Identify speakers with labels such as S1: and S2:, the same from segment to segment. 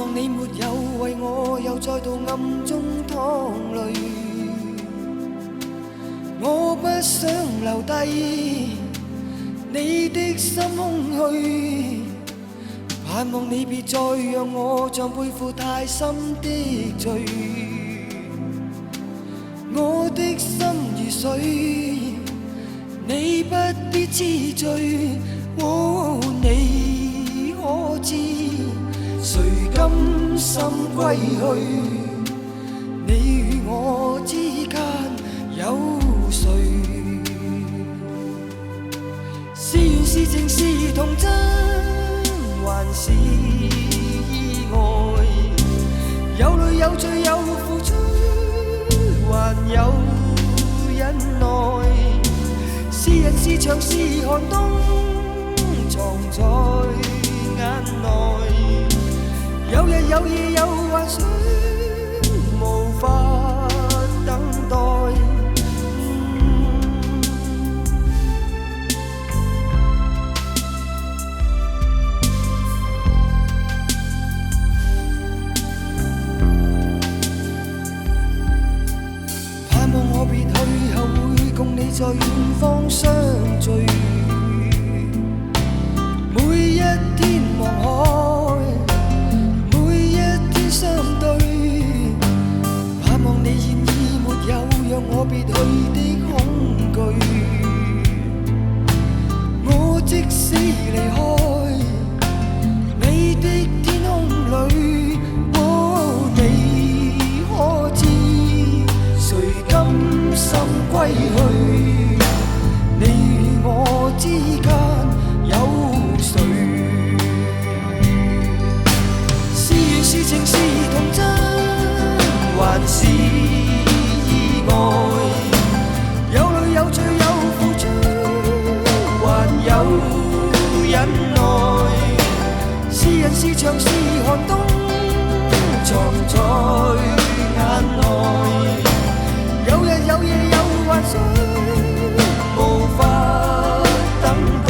S1: 望你沒有為我又再度暗中淌淚，我不想留低你的心空虛，盼望你別再讓我像背負太深的罪，我的心如水，你不必知罪，你可知誰甘心歸去？你與我之間有誰？是緣是情是童真，還是意外？有淚有罪有付出，還有忍耐。是人是牆是寒冬，藏在眼內。有日有夜有幻想，無法等待。盼望我別去後會共你在遠方相聚，每一天望海，每一天相對，盼望你現已沒有讓我別去的恐懼，我即使離開你的天空裏，你可知誰甘心歸去？你與我之間有誰？是緣是情是童真，還是意外？有淚有罪有付出，還有忍耐。是人是牆是寒冬，藏在眼內。有日有夜有幻想，無法等待。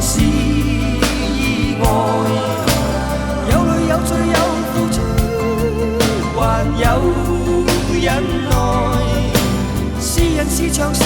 S1: 是意外，有淚有罪有付出，還有忍耐。是人是牆是